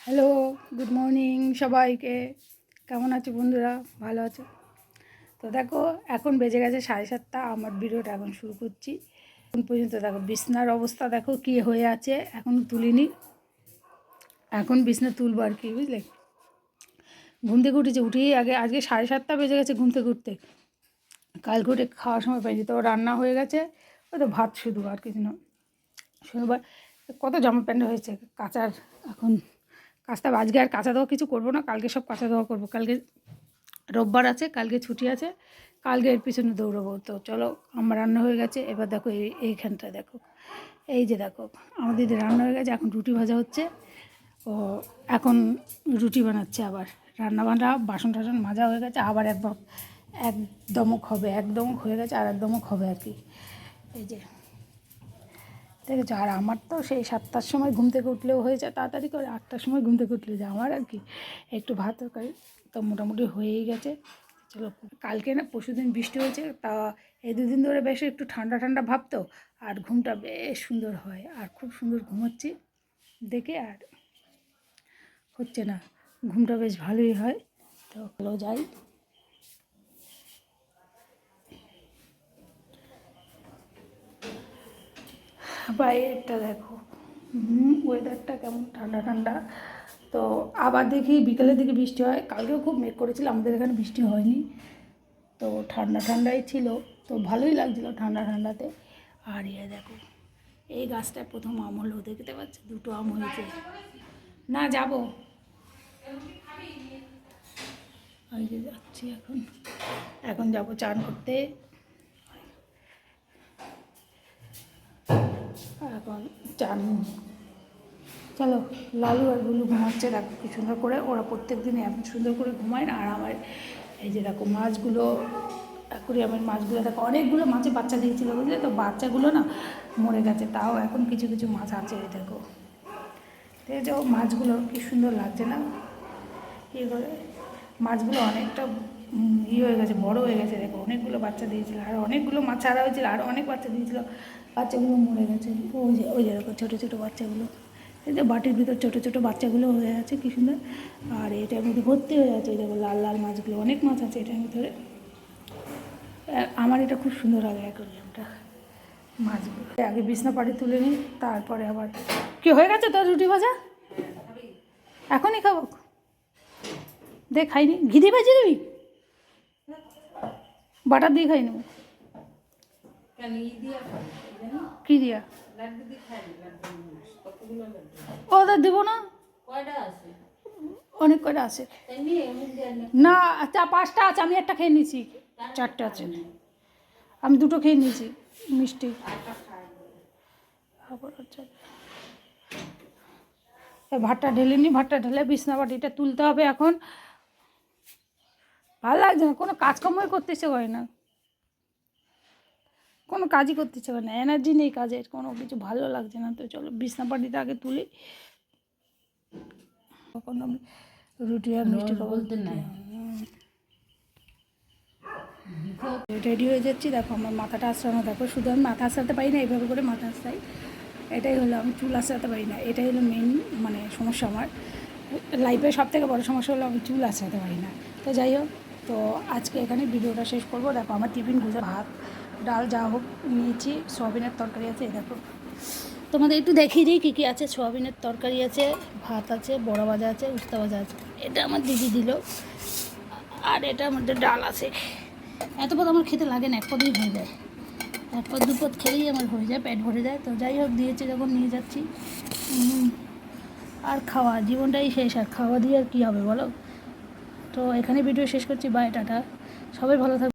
Hello, good morning সবাইকে। কেমন আছো বন্ধুরা? ভালো আছো তো? দেখো এখন বেজে গেছে 7:30। আমার ভিডিওটা এখন শুরু করছি। এখন পর্যন্ত দেখো বিছনার অবস্থা দেখো কি হয়ে আছে, এখন তুলিনি। এখন বিছনা তুলবো আর কি, বুঝলে। ঘুম থেকে উঠেছি, উঠেই আজকে 7:30 বেজে গেছে ঘুম থেকে উঠতে। কালকে উঠে খাওয়ার সময় পাইনি, তো রান্না হয়ে গেছে। ওই তো ভাত শুধু, আর কিছু না। শনিবার কত জামা প্যান্ট হয়েছে কাচার, এখন কাচতে হবে। আজকে আর কাচা দেওয়া কিছু করবো না, কালকে সব কাচা দেওয়া করবো। কালকে রোববার আছে, কালকে ছুটি আছে, কালকে এর পিছনে দৌড়াবো। তো চলো, আমার রান্না হয়ে গেছে। এবার দেখো এইখানটা দেখো, এই যে দেখো আমার দিদি রান্না হয়ে গেছে। এখন রুটি ভাজা হচ্ছে। ও এখন রুটি বানাচ্ছে। আবার রান্না বান্না বাসন টাসন মাজা হয়ে গেছে। আবার এক দমক হবে, এক দমক হয়ে গেছে, আর এক দমক হবে আর কি। এই যে দেখেছো। আর আমার তো সেই 7টার সময় ঘুম থেকে উঠলেও হয়ে যায় তাড়াতাড়ি করে, 8টার সময় ঘুম থেকে উঠলে যায় আমার আর কি। একটু ভাত তরকারি তো মোটামুটি হয়েই গেছে। চলো, কালকে না পরশুদিন বৃষ্টি হয়েছে, তা এই দুদিন ধরে বেশ একটু ঠান্ডা ঠান্ডা ভাব তো, আর ঘুমটা বেশ সুন্দর হয়, আর খুব সুন্দর ঘুমোচ্ছি দেখে। আর হচ্ছে না, ঘুমটা বেশ ভালোই হয়। তো ভালো যাই। বাইরেটা দেখো, ওয়েদারটা কেমন ঠান্ডা ঠান্ডা। তো আবার দেখি বিকেলের দিকে বৃষ্টি হয়। কালকেও খুব মেঘ করেছিল, আমাদের এখানে বৃষ্টি হয়নি। তো ঠান্ডা ঠান্ডাই ছিল, তো ভালোই লাগছিল ঠান্ডা ঠান্ডাতে। আর দেখো, এই গাছটায় প্রথম আম হলো, দেখতে পাচ্ছ, দুটো আম হয়েছে। না যাব, এই যে যাচ্ছি এখন। এখন যাবো চান করতে। এখন চান, চলো। লালু আর গুলু ঘুমাচ্ছে, দেখো কি সুন্দর করে। ওরা প্রত্যেক দিনে এত সুন্দর করে ঘুমায় না। আর আমার এই যে দেখো মাছগুলো, অ্যাকুরিয়ামের মাছগুলো দেখো, অনেকগুলো মাছের বাচ্চা দিয়েছিলো, বুঝলে তো। বাচ্চাগুলো না মরে গেছে, তাও এখন কিছু কিছু মাছ আছে। এই দেখো, ঠিক আছে। ও মাছগুলো কি সুন্দর লাগছে না? ইয়ে করে মাছগুলো অনেকটা হয়ে গেছে, বড় হয়ে গেছে। দেখো অনেকগুলো বাচ্চা দিয়েছিল, আর অনেকগুলো মাছ ছাড়া হয়েছিল, আর অনেক বাচ্চা দিয়েছিল। বাচ্চাগুলো মরে গেছে। ওই যে দেখো ছোটো ছোটো বাচ্চাগুলো, এই যে বাটির ভিতর ছোটো ছোটো বাচ্চাগুলো হয়ে আছে, কি সুন্দর। আর এটার মধ্যে ভর্তি হয়ে আছে, দেখো লাল লাল মাছগুলো, অনেক মাছ আছে এটার ভিতরে। আমার এটা খুব সুন্দর লাগে অ্যাকোয়ারিয়ামটা, মাছগুলো। আগে বিছনা পাড়ি তুলে নিই, তারপরে আবার কি হয়ে গেছে তোর রুটি ভাজা? এখনই খাবো, দেখ খাইনি। ঘি দিয়ে ভাজি দিবি? বাটার দিয়ে খাই নেবো। কি দিয়া? ওদের দেবো না, অনেক কয়টা আছে না। 5টা আছে, আমি একটা খেয়ে নিয়েছি। 4টে আছে, আমি 2টো খেয়ে নিয়েছি মিষ্টি। আচ্ছা, ভাতটা ঢেলে নিই। ভাতটা ঢেলে বিছনা বাটিটা তুলতে হবে এখন। ভালো লাগছে না, কোনো কাজকর্মই করতে ইচ্ছে করে না, কোনো কাজই করতে ইচ্ছে করে না, এনার্জি নেই কাজের, কোনো কিছু ভালো লাগছে না। তো চলো বিছনা পাটিটা আগে তুলি, তখন আমি রুটি আর মিষ্টি বলতে না। রেডি হয়ে যাচ্ছি। দেখো আমার মাথাটা আশ্রানো, দেখো শুধু আমি মাথা আশ্রাতে পারি না, এইভাবে করে মাথা আশ্রাই। এটাই হলো, আমি চুল আশ্রাতে পারি না। এটাই হলো মেন মানে সমস্যা আমার লাইফের। সবথেকে বড় সমস্যা হলো আমি চুল আশ্রাতে পারি না। তো যাই হোক, তো আজকে এখানে ভিডিওটা শেষ করবো। দেখো আমার টিফিন গুজে ভাত ডাল যা হোক নিয়েছি, সোয়াবিনের তরকারি আছে। দেখো তোমাদের একটু দেখিয়ে দিই কী কী আছে। সোয়াবিনের তরকারি আছে, ভাত আছে, বড়া ভাজা আছে, উস্তা ভাজা আছে। এটা আমার দিদি দিল। আর এটার মধ্যে ডাল আছে। এত পদ আমার খেতে লাগে না, এক পদেই হয়ে যায়। এক পদ 2 পদ খেলেই আমার হয়ে যায়, পেট ভরে যায়। তো যাই হোক, দিয়েছে যখন নিয়ে যাচ্ছি। আর খাওয়া জীবনটাই শেষ, আর খাওয়া দিয়ে আর কী হবে বলো। তো এখানে ভিডিও শেষ করছি। বাই, টাটা, সবাই ভালো থাকবে।